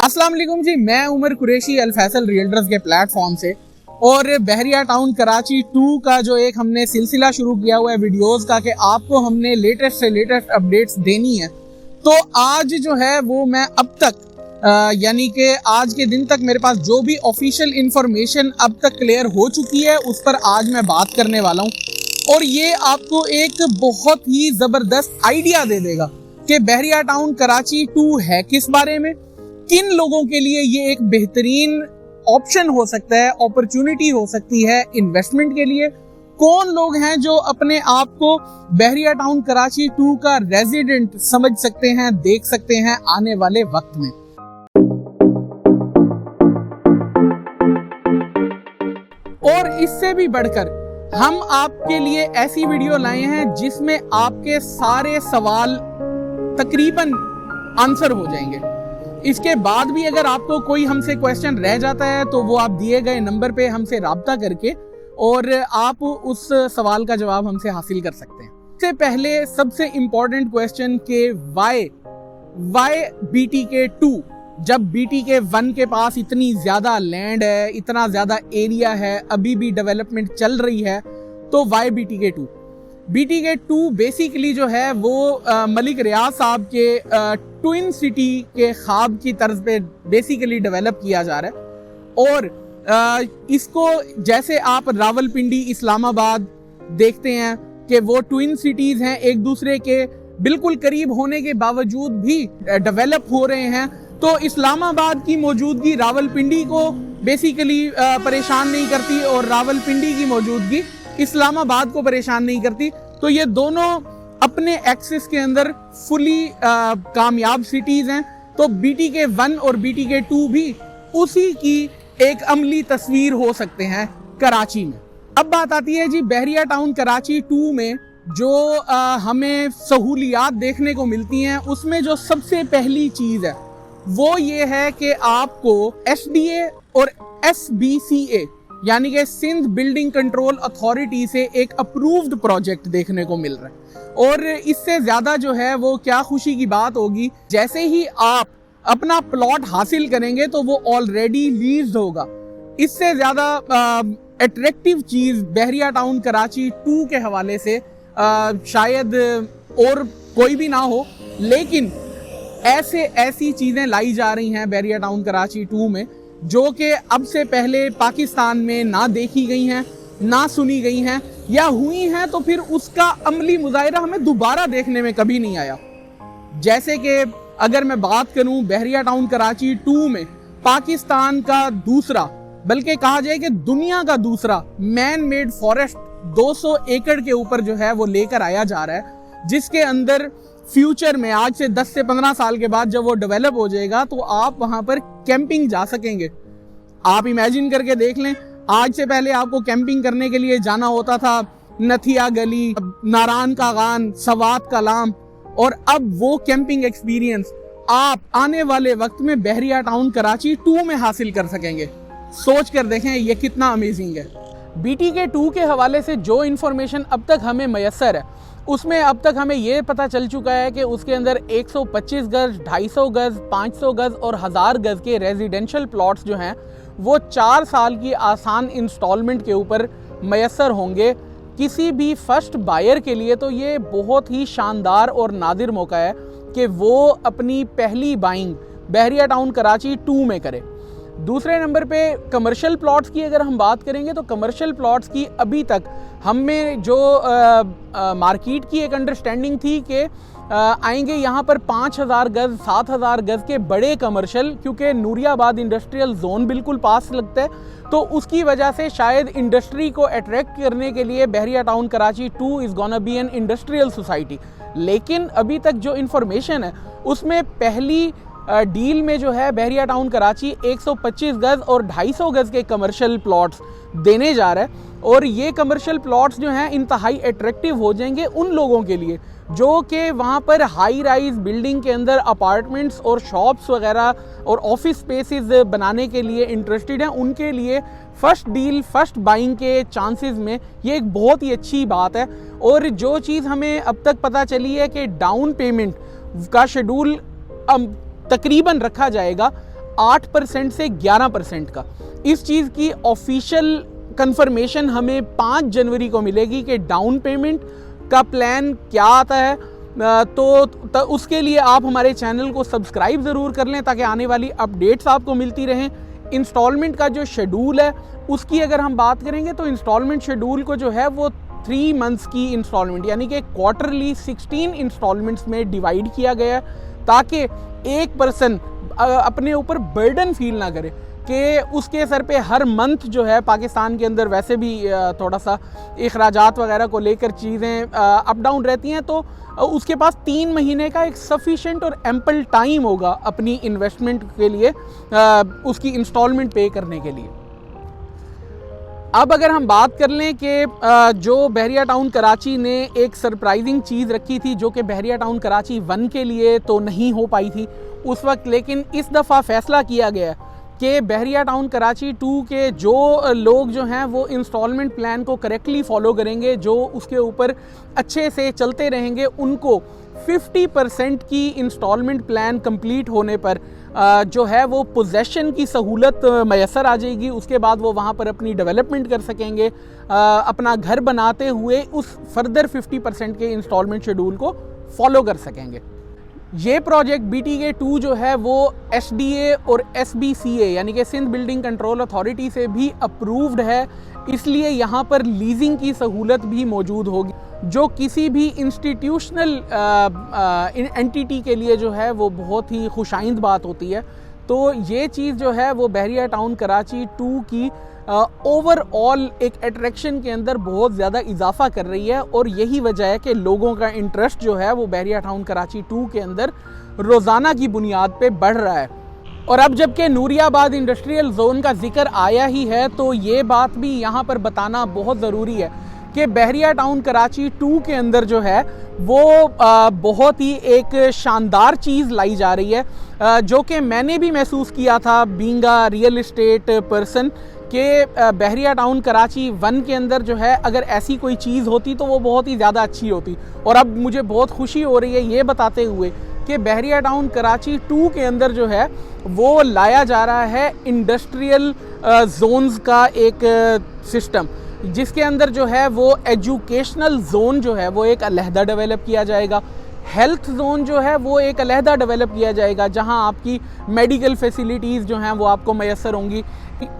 अस्सलाम वालेकुम जी, मैं उमर कुरैशी अल फैसल रियल्टर्स के प्लेटफॉर्म से। और बहरिया टाउन कराची 2 का जो एक हमने सिलसिला शुरू किया हुआ है वीडियोस का कि आपको हमने लेटेस्ट से लेटेस्ट अपडेट्स देनी है, तो आज जो है वो मैं अब तक यानी कि आज के दिन तक मेरे पास जो भी ऑफिशियल इंफॉर्मेशन अब तक क्लियर हो चुकी है उस पर आज मैं बात करने वाला हूँ। और ये आपको एक बहुत ही ज़बरदस्त आइडिया दे देगा कि बहरिया टाउन कराची 2 है किस बारे में, किन लोगों के लिए ये एक बेहतरीन ऑप्शन हो सकता है, अपॉर्चुनिटी हो सकती है इन्वेस्टमेंट के लिए, कौन लोग हैं जो अपने आप को बहरिया टाउन कराची 2 का रेजिडेंट समझ सकते हैं, देख सकते हैं आने वाले वक्त में। और इससे भी बढ़कर हम आपके लिए ऐसी वीडियो लाए हैं जिसमें आपके सारे सवाल तकरीबन आंसर हो जाएंगे। इसके बाद भी अगर आपको कोई हमसे क्वेश्चन रह जाता है तो वो आप दिए गए नंबर पे हमसे राब्ता करके और आप उस सवाल का जवाब हमसे हासिल कर सकते हैं। इससे पहले सबसे इम्पोर्टेंट क्वेश्चन के वाई BTK 2, जब BTK 1 के पास इतनी ज्यादा लैंड है, इतना ज्यादा एरिया है, अभी भी डेवलपमेंट चल रही है, तो वाई BTK 2? BTK 2 बेसिकली जो है वो मलिक रियाज साहब के ट्विन सिटी के ख्वाब की तर्ज पे बेसिकली डेवलप किया जा रहा है। और इसको जैसे आप रावलपिंडी, इस्लामाबाद देखते हैं कि वो ट्विन सिटीज हैं, एक दूसरे के बिल्कुल करीब होने के बावजूद भी डेवलप हो रहे हैं, तो इस्लामाबाद की मौजूदगी रावलपिंडी को बेसिकली परेशान नहीं करती और रावलपिंडी की मौजूदगी इस्लामाबाद को परेशान नहीं करती। तो ये दोनों अपने एक्सिस के अंदर फुली कामयाब सिटीज हैं। तो BTK 1 और BTK 2 भी उसी की एक अमली तस्वीर हो सकते हैं कराची में। अब बात आती है जी बहरिया टाउन कराची 2 में जो हमें सहूलियात देखने को मिलती हैं, उसमें जो सबसे पहली चीज है वो ये है कि आपको SDA और SBCA यानी कि सिंध बिल्डिंग कंट्रोल अथॉरिटी से एक अप्रूव्ड प्रोजेक्ट देखने को मिल रहा है। और इससे ज्यादा जो है वो क्या खुशी की बात होगी, जैसे ही आप अपना प्लॉट हासिल करेंगे तो वो ऑलरेडी लीज्ड होगा। इससे ज्यादा अट्रैक्टिव चीज बहरिया टाउन कराची 2 के हवाले से शायद और कोई भी ना हो, लेकिन ऐसी चीजें लाई जा रही हैं बहरिया टाउन कराची 2 में जो कि अब से पहले पाकिस्तान में ना देखी गई हैं, ना सुनी गई हैं, या हुई हैं तो फिर उसका अमली मुजाहिरा हमें दोबारा देखने में कभी नहीं आया। जैसे कि अगर मैं बात करूं बहरिया टाउन कराची 2 में पाकिस्तान का दूसरा, बल्कि कहा जाए कि दुनिया का दूसरा मैन मेड फॉरेस्ट 200 एकड़ के ऊपर जो है वो लेकर आया जा रहा है, जिसके अंदर फ्यूचर में आज से 10 से 15 साल के बाद जब वो डेवलप हो जाएगा तो आप वहां पर कैंपिंग जा सकेंगे। आप इमेजिन करके देख लें, आज से पहले आपको कैंपिंग करने के लिए जाना होता था नथिया गली, नारान का गान, सवात का लाम, और अब वो कैंपिंग एक्सपीरियंस आप आने वाले वक्त में बहरिया टाउन कराची 2 में हासिल कर सकेंगे। सोच कर देखें ये कितना अमेजिंग है। BTK 2 के हवाले से जो इन्फॉर्मेशन अब तक हमें मैसर है उसमें अब तक हमें ये पता चल चुका है कि उसके अंदर 125 गज, 250 गज, 500 गज और 1000 गज के रेजिडेंशियल प्लॉट्स जो हैं वो 4 साल की आसान इंस्टॉलमेंट के ऊपर मैसर होंगे किसी भी फर्स्ट बायर के लिए। तो ये बहुत ही शानदार और नादिर मौका है कि वो अपनी पहली बाइंग बहरिया टाउन कराची 2 में करे। दूसरे नंबर पे कमर्शियल प्लॉट्स की अगर हम बात करेंगे तो कमर्शियल प्लॉट्स की अभी तक हमें जो मार्केट की एक अंडरस्टैंडिंग थी कि आएंगे यहाँ पर 5000 गज, 7000 गज के बड़े कमर्शियल, क्योंकि नूरियाबाद इंडस्ट्रियल जोन बिल्कुल पास लगता है, तो उसकी वजह से शायद इंडस्ट्री को अट्रैक्ट करने के लिए Bahria town Karachi 2 is gonna be an industrial society. लेकिन अभी तक जो इन्फॉर्मेशन है उसमें पहली डील में जो है बहरिया टाउन कराची 125 गज और 250 गज के कमर्शियल प्लॉट्स देने जा रहा है। और ये कमर्शियल प्लॉट्स जो हैं इंतहाई अट्रैक्टिव हो जाएंगे उन लोगों के लिए जो कि वहाँ पर हाई राइज बिल्डिंग के अंदर अपार्टमेंट्स और शॉप्स वगैरह और ऑफिस स्पेसेस बनाने के लिए इंटरेस्टेड हैं। उनके लिए फर्स्ट डील, फर्स्ट बाइंग के चांसेस में ये एक बहुत ही अच्छी बात है। और जो चीज़ हमें अब तक पता चली है कि डाउन पेमेंट का शेड्यूल तकरीबन रखा जाएगा 8% से 11% का। इस चीज़ की ऑफिशियल कंफर्मेशन हमें 5 जनवरी को मिलेगी कि डाउन पेमेंट का प्लान क्या आता है। तो उसके लिए आप हमारे चैनल को सब्सक्राइब ज़रूर कर लें ताकि आने वाली अपडेट्स आपको मिलती रहें। इंस्टॉलमेंट का जो शेड्यूल है उसकी अगर हम बात करेंगे तो इंस्टॉलमेंट शेड्यूल को जो है वो 3 मंथ्स की इंस्टॉलमेंट यानी कि क्वार्टरली 16 इंस्टॉलमेंट्स में डिवाइड किया गया है ताकि एक पर्सन अपने ऊपर बर्डन फील ना करे कि उसके सर पे हर मंथ जो है, पाकिस्तान के अंदर वैसे भी थोड़ा सा अखराजात वगैरह को लेकर चीज़ें अप डाउन रहती हैं, तो उसके पास 3 महीने का एक सफिशेंट और एम्पल टाइम होगा अपनी इन्वेस्टमेंट के लिए, उसकी इंस्टॉलमेंट पे करने के लिए। अब अगर हम बात कर लें कि जो बहरिया टाउन कराची ने एक सरप्राइजिंग चीज़ रखी थी जो कि बहरिया टाउन कराची 1 के लिए तो नहीं हो पाई थी उस वक्त, लेकिन इस दफ़ा फैसला किया गया कि बहरिया टाउन कराची 2 के जो लोग जो हैं वो इंस्टॉलमेंट प्लान को करेक्टली फॉलो करेंगे, जो उसके ऊपर अच्छे से चलते रहेंगे, उनको 50% की इंस्टॉलमेंट प्लान कंप्लीट होने पर जो है वो पोजेसन की सहूलत मैसर आ जाएगी। उसके बाद वो वहाँ पर अपनी डेवलपमेंट कर सकेंगे, अपना घर बनाते हुए उस फर्दर 50% के इंस्टॉलमेंट शेड्यूल को फॉलो कर सकेंगे। ये प्रोजेक्ट BTK 2 जो है वो SDA और SBCA यानी कि सिंध बिल्डिंग कंट्रोल अथॉरिटी से भी अप्रूव्ड है, इसलिए यहाँ पर लीजिंग की सहूलत भी मौजूद होगी, जो किसी भी इंस्टीट्यूशनल एंटिटी के लिए जो है वो बहुत ही खुशाइंद बात होती है। तो ये चीज़ जो है वो बहरिया टाउन कराची 2 की ओवरऑल एक अट्रैक्शन के अंदर बहुत ज़्यादा इजाफा कर रही है, और यही वजह है कि लोगों का इंटरेस्ट जो है वो बहरिया टाउन कराची 2 के अंदर रोज़ाना की बुनियाद पे बढ़ रहा है। और अब जबकि नूरियाबाद इंडस्ट्रियल जोन का जिक्र आया ही है तो ये बात भी यहाँ पर बताना बहुत ज़रूरी है कि बहरिया टाउन कराची 2 के अंदर जो है वो बहुत ही एक शानदार चीज़ लाई जा रही है, जो कि मैंने भी महसूस किया था being a real estate person कि बहरिया टाउन कराची 1 के अंदर जो है अगर ऐसी कोई चीज़ होती तो वो बहुत ही ज़्यादा अच्छी होती। और अब मुझे बहुत खुशी हो रही है ये बताते हुए कि बहरिया टाउन कराची 2 के अंदर जो है वो लाया जा रहा है इंडस्ट्रियल जोन्स का एक सिस्टम, जिसके अंदर जो है वो एजुकेशनल जोन जो है वो एक अलहदा डेवलप किया जाएगा, हेल्थ जोन जो है वो एक अलहदा डेवलप किया जाएगा, जहां आपकी मेडिकल फैसिलिटीज़ जो हैं वो आपको मैसर होंगी।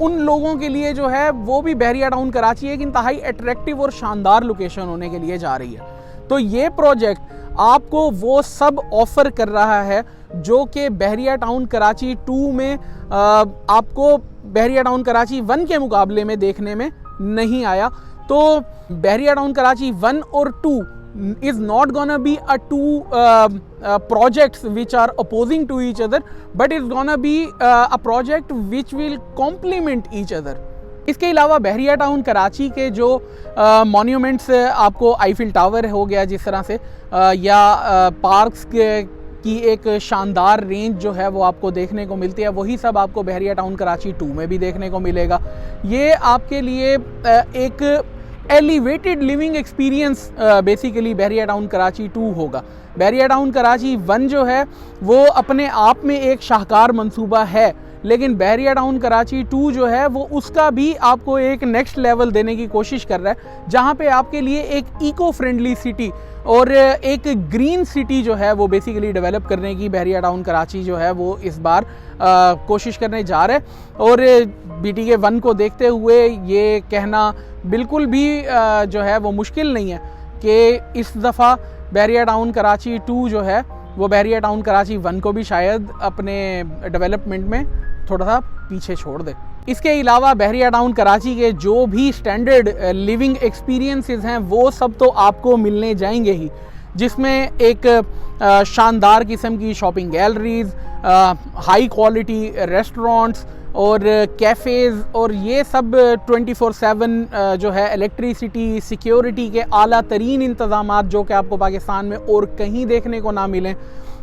उन लोगों के लिए जो है वो भी बहरिया टाउन कराची एक इंतहाई अट्रैक्टिव और शानदार लोकेशन होने के लिए जा रही है। तो ये प्रोजेक्ट आपको वो सब ऑफ़र कर रहा है जो कि बहरिया टाउन कराची 2 में आपको बहरिया टाउन कराची 1 के मुकाबले में देखने में नहीं आया। तो बहरिया टाउन कराची 1 और 2 is not gonna be a two projects which are opposing to each other, but it's gonna be a project which will complement each other. इसके अलावा बहरिया टाउन कराची के जो मॉन्यूमेंट्स आपको आईफिल टावर हो गया जिस तरह से या पार्क्स की एक शानदार रेंज जो है वो आपको देखने को मिलती है, वही सब आपको बहरिया टाउन कराची 2 में भी देखने को मिलेगा। ये आपके लिए एक एलिवेटेड लिविंग एक्सपीरियंस बेसिकली बहरिया टाउन कराची 2 होगा। बहरिया टाउन कराची 1 जो है वो अपने आप में एक शाहकार मंसूबा है, लेकिन बहरिया टाउन कराची 2 जो है वो उसका भी आपको एक नेक्स्ट लेवल देने की कोशिश कर रहा है, जहाँ पे आपके लिए एक इको फ्रेंडली सिटी और एक ग्रीन सिटी जो है वो बेसिकली डेवलप करने की बहरिया टाउन कराची जो है वो इस बार कोशिश करने जा रहा है। और BTK 1 को देखते हुए ये कहना बिल्कुल भी जो है वो मुश्किल नहीं है कि इस दफ़ा बहरिया टाउन कराची 2 जो है वो बहरिया टाउन कराची 1 को भी शायद अपने डेवलपमेंट में थोड़ा सा पीछे छोड़ दे। इसके अलावा बहरिया टाउन कराची के जो भी स्टैंडर्ड लिविंग एक्सपीरियंसेस हैं वो सब तो आपको मिलने जाएंगे ही, जिसमें एक शानदार किस्म की shopping galleries, high quality restaurants और कैफ़ेज़, और ये सब 24/7 जो है इलेक्ट्रिसिटी, सिक्योरिटी के आला तरीन इंतज़ामात जो कि आपको पाकिस्तान में और कहीं देखने को ना मिलें,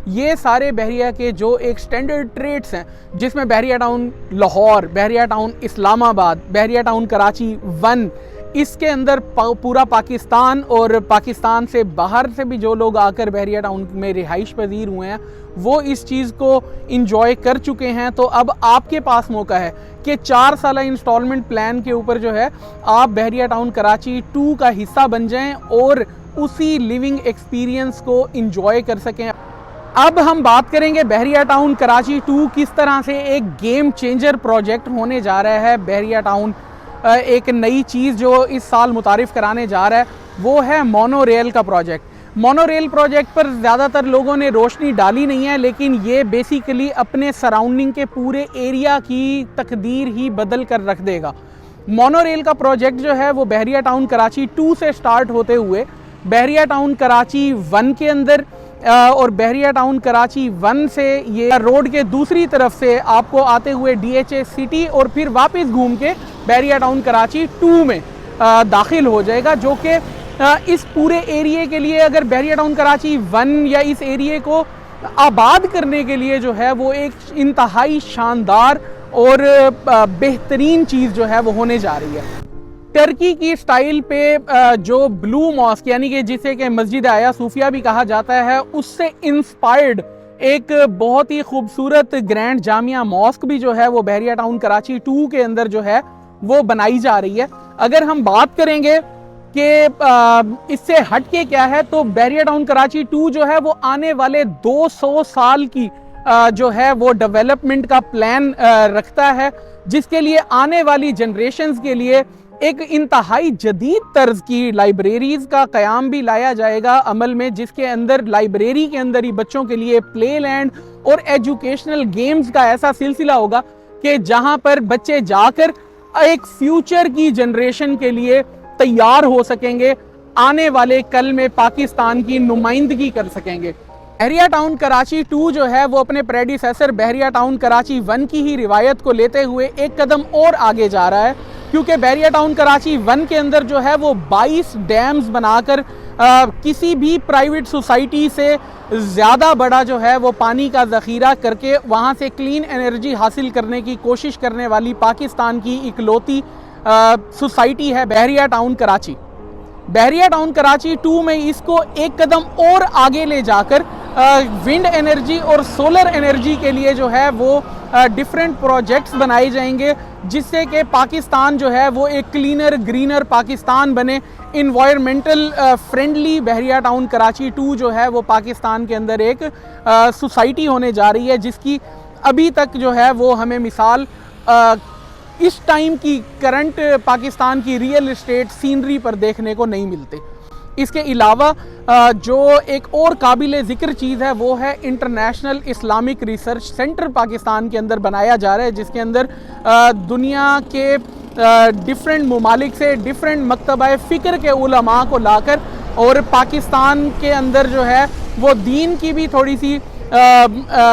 ये सारे बहरिया के जो एक स्टैंडर्ड ट्रेड्स हैं, जिसमें बहरिया टाउन लाहौर, बहरिया टाउन इस्लामाबाद, बहरिया टाउन कराची 1 इसके अंदर पूरा पाकिस्तान और पाकिस्तान से बाहर से भी जो लोग आकर बहरिया टाउन में रिहाइश पजीर हुए हैं वो इस चीज़ को इंजॉय कर चुके हैं। तो अब आपके पास मौका है कि 4 साल इंस्टॉलमेंट प्लान के ऊपर जो है आप बहरिया टाउन कराची 2 का हिस्सा बन जाएं और उसी लिविंग एक्सपीरियंस को इंजॉय कर सकें। अब हम बात करेंगे बहरिया टाउन कराची 2 किस तरह से एक गेम चेंजर प्रोजेक्ट होने जा रहा है। बहरिया टाउन एक नई चीज़ जो इस साल मुतारिफ़ कराने जा रहा है वो है मोनो रेल का प्रोजेक्ट। मोनो रेल प्रोजेक्ट पर ज़्यादातर लोगों ने रोशनी डाली नहीं है, लेकिन ये बेसिकली अपने सराउंडिंग के पूरे एरिया की तकदीर ही बदल कर रख देगा। मोनो रेल का प्रोजेक्ट जो है वो बहरिया टाउन कराची 2 से स्टार्ट होते हुए बहरिया टाउन कराची 1 के अंदर और बहरिया टाउन कराची 1 से ये रोड के दूसरी तरफ से आपको आते हुए DHA सिटी और फिर वापस घूम के बहरिया टाउन कराची 2 में दाखिल हो जाएगा, जो कि इस पूरे एरिए के लिए अगर बहरिया टाउन कराची 1 या इस एरिए को आबाद करने के लिए जो है वो एक इंतहाई शानदार और बेहतरीन चीज़ जो है वो होने जा रही है। टर्की की स्टाइल पे जो ब्लू मॉस्क यानी कि जिसे कि मस्जिद आया सूफिया भी कहा जाता है, उससे इंस्पायर्ड एक बहुत ही खूबसूरत ग्रैंड जामिया मॉस्क भी जो है वो बहरिया टाउन कराची 2 के अंदर जो है वो बनाई जा रही है। अगर हम बात करेंगे कि इससे हट के क्या है, तो बहरिया टाउन कराची 2 जो है वो आने वाले 200 साल की जो है वो डेवलपमेंट का प्लान रखता है, जिसके लिए आने वाली जनरेशन्स के लिए एक इंतहाई जदीद तर्ज की लाइब्रेरीज का क़याम भी लाया जाएगा अमल में, जिसके अंदर लाइब्रेरी के अंदर ही बच्चों के लिए प्ले लैंड और एजुकेशनल गेम्स का ऐसा सिलसिला होगा कि जहां पर बच्चे जाकर एक फ्यूचर की जनरेशन के लिए तैयार हो सकेंगे, आने वाले कल में पाकिस्तान की नुमाइंदगी कर सकेंगे। बहरिया टाउन कराची 2 जो है वो अपने प्रेडिसेसर बहरिया टाउन कराची 1 की ही रिवायत को लेते हुए एक कदम और आगे जा रहा है, क्योंकि बहरिया टाउन कराची 1 के अंदर जो है वो 22 डैम्स बनाकर किसी भी प्राइवेट सोसाइटी से ज़्यादा बड़ा जो है वो पानी का ज़ख़ीरा करके वहाँ से क्लीन एनर्जी हासिल करने की कोशिश करने वाली पाकिस्तान की इकलौती सोसाइटी है बहरिया टाउन कराची। बहरिया टाउन कराची 2 में इसको एक कदम और आगे ले जाकर विंड एनर्जी और सोलर एनर्जी के लिए जो है वो डिफरेंट प्रोजेक्ट्स बनाए जाएंगे, जिससे कि पाकिस्तान जो है वो एक क्लीनर ग्रीनर पाकिस्तान बने। इन्वायरमेंटल फ्रेंडली बहरिया टाउन कराची 2 जो है वो पाकिस्तान के अंदर एक सोसाइटी होने जा रही है, जिसकी अभी तक जो है वो हमें मिसाल इस टाइम की करंट पाकिस्तान की रियल एस्टेट सीनरी पर देखने को नहीं मिलते। इसके अलावा जो एक और काबिल ज़िक्र चीज़ है वो है international Islamic research centre Pakistan के अंदर बनाया जा रहा है, जिसके अंदर दुनिया के डिफरेंट ममालिक से डिफरेंट मकतबा फ़िक्र के उलमा को लाकर और पाकिस्तान के अंदर जो है वो दीन की भी थोड़ी सी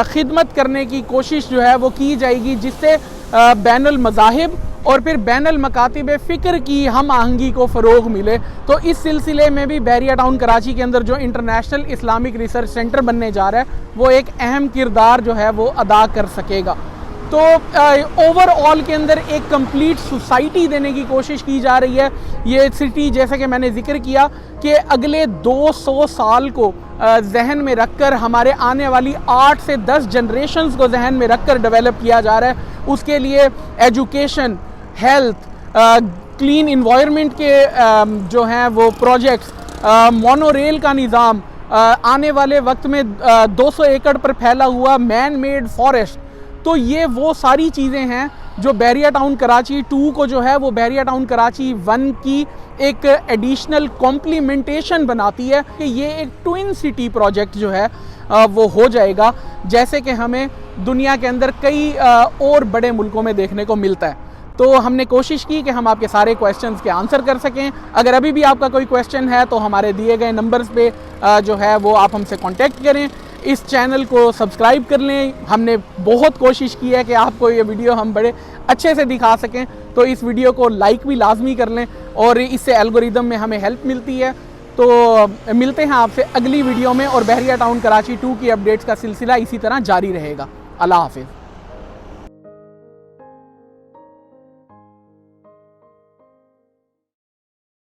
खिदमत करने की कोशिश जो है वो की जाएगी, जिससे बैनुल मज़ाहिब और फिर बैनुल मकातिब फ़िक्र की हम आहंगी को फ़रोग़ मिले। तो इस सिलसिले में भी बहरिया टाउन कराची के अंदर जो इंटरनेशनल इस्लामिक रिसर्च सेंटर बनने जा रहा है वो एक अहम किरदार जो है वो अदा कर सकेगा। तो ओवरऑल के अंदर एक कंप्लीट सोसाइटी देने की कोशिश की जा रही है। ये सिटी जैसे कि मैंने जिक्र किया कि अगले 200 साल को जहन में रखकर हमारे आने वाली 8 से 10 जनरेशन्स को जहन में रखकर डेवलप किया जा रहा है। उसके लिए एजुकेशन, हेल्थ, क्लीन इन्वायरमेंट के जो हैं वो प्रोजेक्ट्स, मोनो रेल का निज़ाम, आने वाले वक्त में 200 एकड़ पर फैला हुआ मैन मेड फॉरेस्ट, तो ये वो सारी चीज़ें हैं जो बहरिया टाउन कराची 2 को जो है वो बहरिया टाउन कराची 1 की एक एडिशनल कॉम्प्लीमेंटेशन बनाती है कि ये एक ट्विन सिटी प्रोजेक्ट जो है वो हो जाएगा, जैसे कि हमें दुनिया के अंदर कई और बड़े मुल्कों में देखने को मिलता है। तो हमने कोशिश की कि हम आपके सारे क्वेश्चंस के आंसर कर सकें। अगर अभी भी आपका कोई क्वेश्चन है तो हमारे दिए गए नंबर्स पे जो है वो आप हमसे कांटेक्ट करें। इस चैनल को सब्सक्राइब कर लें। हमने बहुत कोशिश की है कि आपको ये वीडियो हम बड़े अच्छे से दिखा सकें, तो इस वीडियो को लाइक भी लाजमी कर लें और इससे एल्गोरिदम में हमें हेल्प मिलती है। तो मिलते हैं आपसे अगली वीडियो में और बहरिया टाउन कराची 2 की अपडेट्स का सिलसिला इसी तरह जारी रहेगा। अल्लाह हाफिज़।